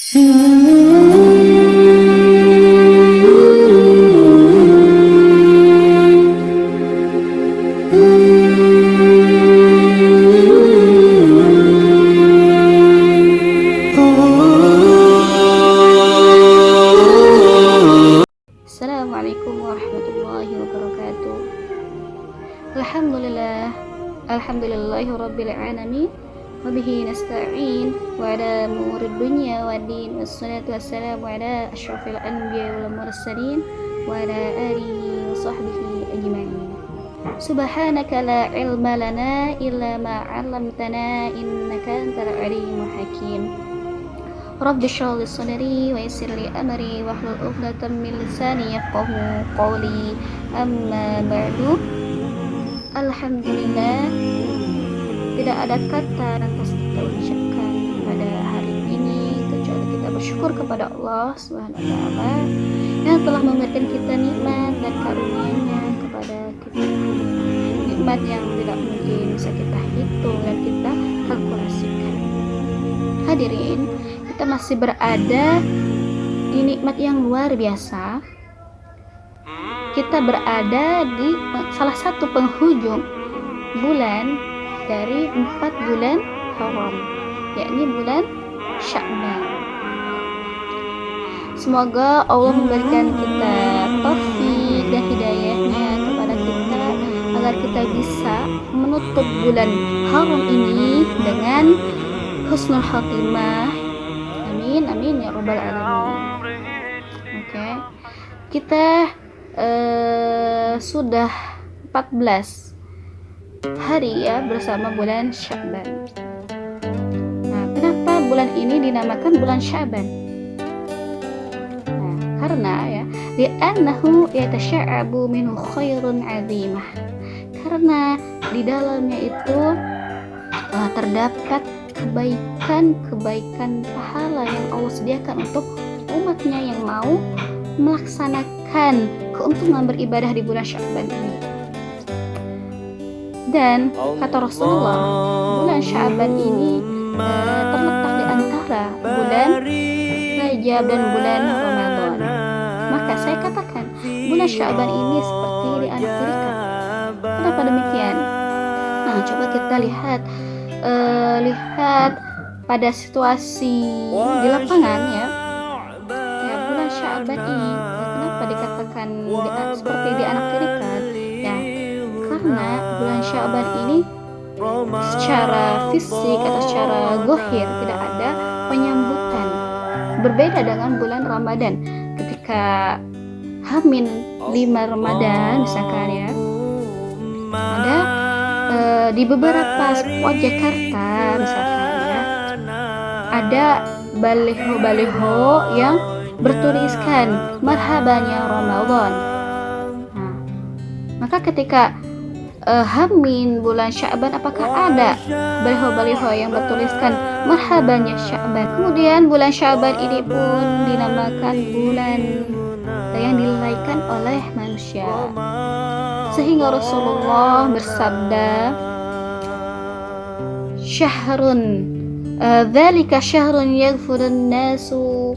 Assalamualaikum warahmatullahi wabarakatuh. Alhamdulillahi rabbil alamin wa bihi nasta'in wa ala umurid dunya waddin wassalatu wassalamu ala asyrafil anbiya wal mursalin wa ala alihi wa sahbihi ajma'in. Subhanaka la ilma lana illa ma 'allamtana innaka antal alimul hakim. Rabbi shrah li sadri wa yassir li amri wahlul 'uqdatam min lisani yafqahu qawli. Amma ba'du. Alhamdulillah, tidak ada kata lantas kita ucapkan pada hari ini kecuali kita bersyukur kepada Allah Subhanahu wa taala yang telah memberikan kita nikmat dan karunia-Nya kepada kita. Nikmat yang tidak mungkin bisa kita hitung dan kita kalkulasikan. Hadirin, kita masih berada di nikmat yang luar biasa. Kita berada di salah satu penghujung bulan dari 4 bulan haram, yakni bulan Sya'ban. Semoga Allah memberikan kita taufik dan hidayahnya kepada kita agar kita bisa menutup bulan haram ini dengan husnul khatimah. Amin, amin ya rabbal alamin. Oke. Kita sudah 14 hari ya bersama bulan Sya'ban. Nah, kenapa bulan ini dinamakan bulan Sya'ban? Nah, karena ya li'annahu yatasha'abu minhu khairun 'azimah. Karena di dalamnya itu terdapat kebaikan pahala yang Allah sediakan untuk umatnya yang mau melaksanakan keuntungan beribadah di bulan Sya'ban ini. Dan kata Rasulullah, bulan Sya'ban ini terletak di antara bulan Rajab dan bulan Ramadan. Maka saya katakan bulan Sya'ban ini seperti di anak tirikat. Kenapa demikian? Nah, coba kita lihat pada situasi di lapangan ya. Bulan Sya'ban ini kenapa dikatakan seperti di anak tirikat? Ya, karena bulan Sya'ban ini secara fisik atau secara zahir tidak ada penyambutan. Berbeda dengan bulan Ramadan. Ketika H-5 Ramadan misalkan ya, ada di beberapa spot Jakarta misalkan ya, ada baliho-baliho yang bertuliskan marhaban ya Ramadan. Nah, maka ketika H-min bulan Sya'ban, apakah ada baliho-baliho yang bertuliskan marhaban ya Sya'ban? Kemudian bulan Sya'ban ini pun dinamakan bulan yang dilalaikan oleh manusia, sehingga Rasulullah bersabda, syahrun dzalika syahrun yaghfurun nasu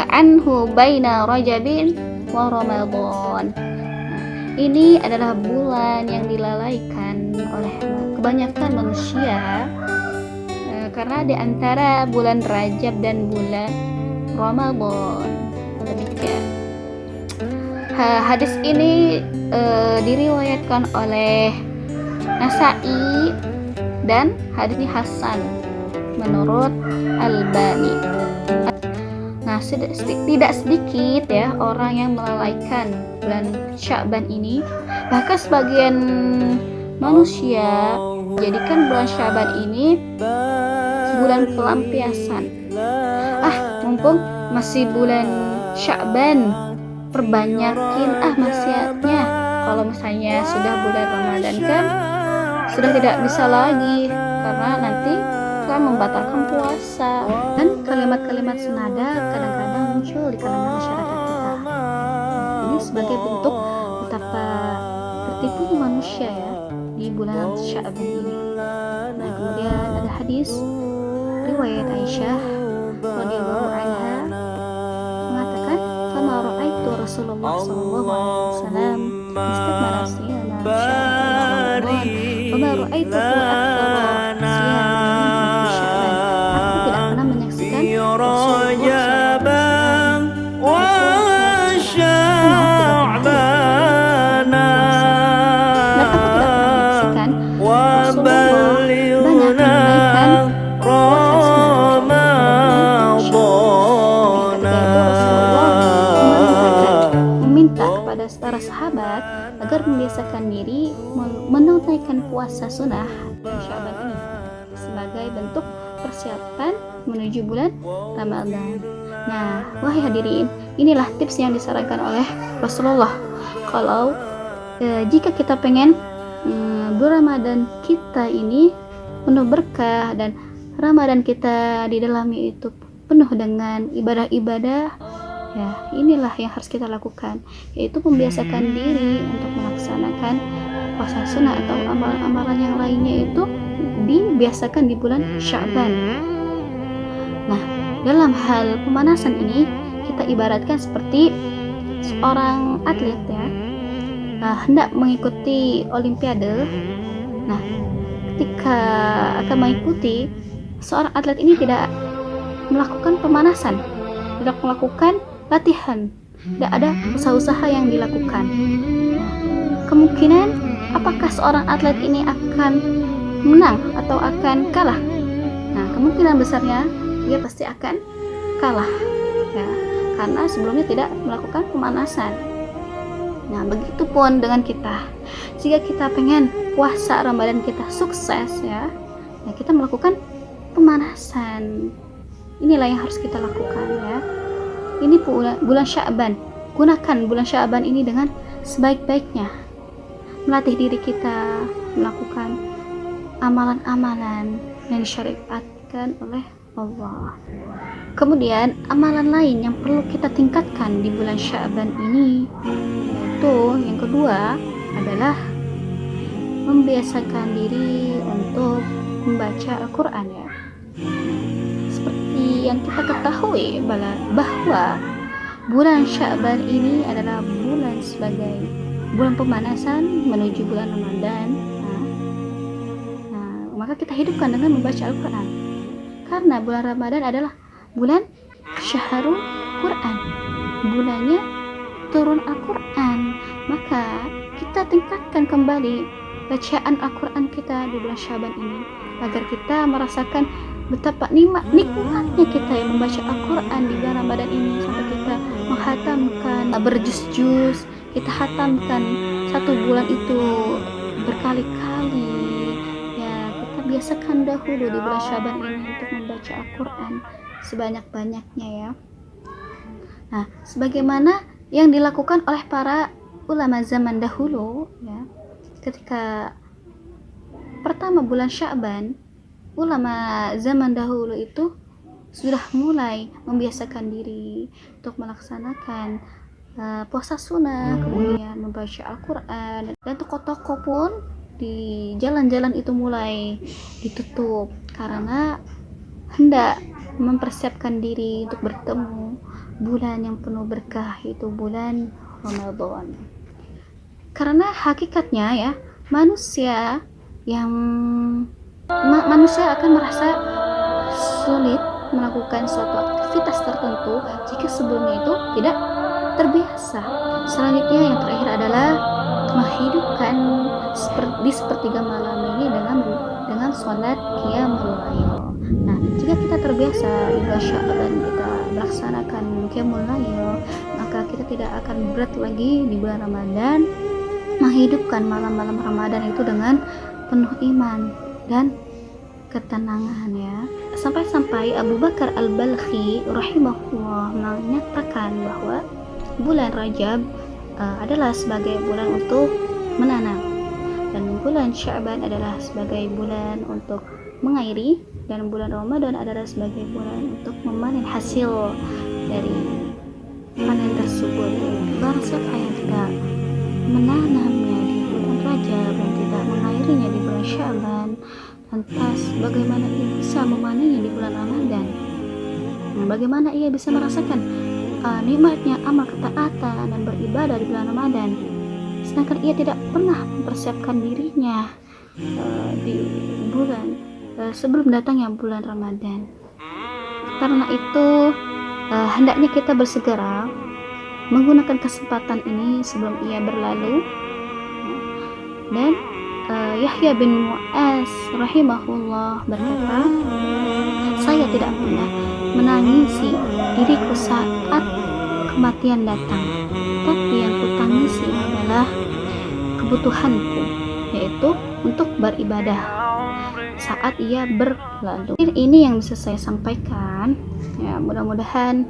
anhu baina Rajabin wa Ramadan. Ini adalah bulan yang dilalaikan oleh kebanyakan manusia karena di antara bulan Rajab dan bulan Ramadan. Demikian. Hadis ini diriwayatkan oleh Nasa'i dan hadis ini hasan menurut Albani. Nah, tidak sedikit ya orang yang melalaikan bulan Sya'ban ini. Bahkan sebagian manusia jadikan bulan Sya'ban ini bulan pelampiasan. Mumpung masih bulan Sya'ban, perbanyakin maksiatnya. Kalau misalnya sudah bulan Ramadan kan sudah tidak bisa lagi, karena nanti akan membatalkan puasa. Dan kalimat-kalimat senada kadang-kadang muncul di kalangan masyarakat kita. Ini sebagai bentuk betapa tertipunya manusia ya di bulan Sya'ban ini. Nah, kemudian ada hadis hadis riwayat Aisyah radhiyallahu anha mengatakan, "Fama ra'aitu Rasulullah sallallahu alaihi wasallam istakmala siyama syahra Ramadan, fama ra'aituhu aktsara siyami fi Sya'ban." Aku tidak pernah menyaksikan Rasulullah sallallahu alaihi wasallam berpuasa penuh 30 hari dan aku tidak pernah menyaksikan Rasulullah banyak menunaikan puasa sunnah ketika itu Rasulullah meminta kepada para sahabat agar membiasakan diri menunaikan puasa sunnah Sya'ban ini sebagai bentuk persiapan menuju bulan Ramadan. Nah, wahai hadirin, inilah tips yang disarankan oleh Rasulullah. Kalau jika kita pengen bulan Ramadan kita ini penuh berkah dan Ramadan kita di dalamnya itu penuh dengan ibadah-ibadah, ya inilah yang harus kita lakukan, yaitu membiasakan diri untuk melaksanakan puasa sunnah atau amalan-amalan yang lainnya itu dibiasakan di bulan Sya'ban. Nah, dalam hal pemanasan ini kita ibaratkan seperti seorang atlet ya, hendak mengikuti olimpiade. Nah, ketika akan mengikuti, seorang atlet ini tidak melakukan pemanasan, tidak melakukan latihan, tidak ada usaha-usaha yang dilakukan. Kemungkinan apakah seorang atlet ini akan menang atau akan kalah? Nah, kemungkinan besarnya dia pasti akan kalah ya, karena sebelumnya tidak melakukan pemanasan. Nah, begitupun dengan kita. Jika kita pengen puasa Ramadan kita sukses ya, kita melakukan pemanasan. Inilah yang harus kita lakukan ya. Ini bulan Sya'ban. Gunakan bulan Sya'ban ini dengan sebaik-baiknya. Melatih diri kita melakukan amalan-amalan yang disyariatkan oleh Allah. Kemudian amalan lain yang perlu kita tingkatkan di bulan Sya'ban ini, yaitu yang kedua adalah membiasakan diri untuk membaca Al-Quran ya. Seperti yang kita ketahui bahwa bulan Sya'ban ini adalah bulan sebagai bulan pemanasan menuju bulan Ramadan. Nah, maka kita hidupkan dengan membaca Al-Quran, karena bulan Ramadan adalah bulan Syahrul Quran, bulannya turun Al-Quran. Maka kita tingkatkan kembali bacaan Al-Quran kita di bulan Sya'ban ini, agar kita merasakan betapa nikmatnya kita yang membaca Al-Quran di bulan Ramadan ini, sampai kita menghatamkan berjus-jus, kita hatamkan satu bulan itu berkali-kali ya. Kita biasakan dahulu di bulan Sya'ban ini untuk membaca Al-Quran sebanyak-banyaknya ya. Nah, sebagaimana yang dilakukan oleh para ulama zaman dahulu ya, ketika pertama bulan Sya'ban, ulama zaman dahulu itu sudah mulai membiasakan diri untuk melaksanakan puasa sunnah, kemudian membaca Al-Quran, dan toko-toko pun di jalan-jalan itu mulai ditutup karena hendak mempersiapkan diri untuk bertemu bulan yang penuh berkah, itu bulan Ramadan. Karena hakikatnya ya, manusia akan merasa sulit melakukan suatu aktivitas tertentu jika sebelumnya itu tidak terbiasa. Selanjutnya yang terakhir adalah menghidupkan di sepertiga malam ini dengan sholat qiyamul lail. Nah, jika kita terbiasa di bulan Sya'ban kita melaksanakan qiyamul lail, maka kita tidak akan berat lagi di bulan Ramadan menghidupkan malam-malam Ramadan itu dengan penuh iman dan ketenangan ya. Sampai-sampai Abu Bakar Al-Balkhi rahimahullah menyatakan bahwa bulan Rajab adalah sebagai bulan untuk menanam, dan bulan Sya'ban adalah sebagai bulan untuk mengairi, dan bulan Ramadan adalah sebagai bulan untuk memanen hasil dari panen tersebut. Barang siapa yang tidak menanamnya di bulan Rajab dan tidak mengairinya di bulan Sya'ban, Lantas bagaimana ia bisa memanainya di bulan Ramadan? Bagaimana ia bisa merasakan nikmatnya amal ketaatan dan beribadah di bulan Ramadan, sedangkan ia tidak pernah mempersiapkan dirinya di bulan sebelum datangnya bulan Ramadan. Karena itu hendaknya kita bersegera menggunakan kesempatan ini sebelum ia berlalu. Dan Yahya bin Mu'az rahimahullah berkata, saya tidak pernah menangisi diriku saat kematian datang, tapi yang kutangisi adalah kebutuhanku, yaitu untuk beribadah saat ia berlalu. Ini yang bisa saya sampaikan ya, mudah-mudahan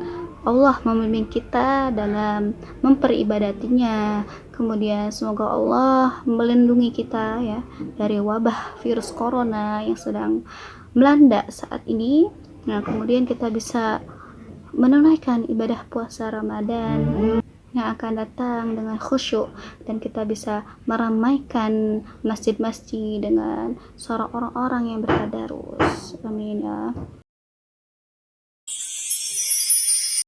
Allah membimbing kita dalam memperibadatinya. Kemudian semoga Allah melindungi kita ya dari wabah virus corona yang sedang melanda saat ini. Nah, kemudian kita bisa menunaikan ibadah puasa Ramadan yang akan datang dengan khusyuk, dan kita bisa meramaikan masjid-masjid dengan suara orang-orang yang bertadarus. Amin ya.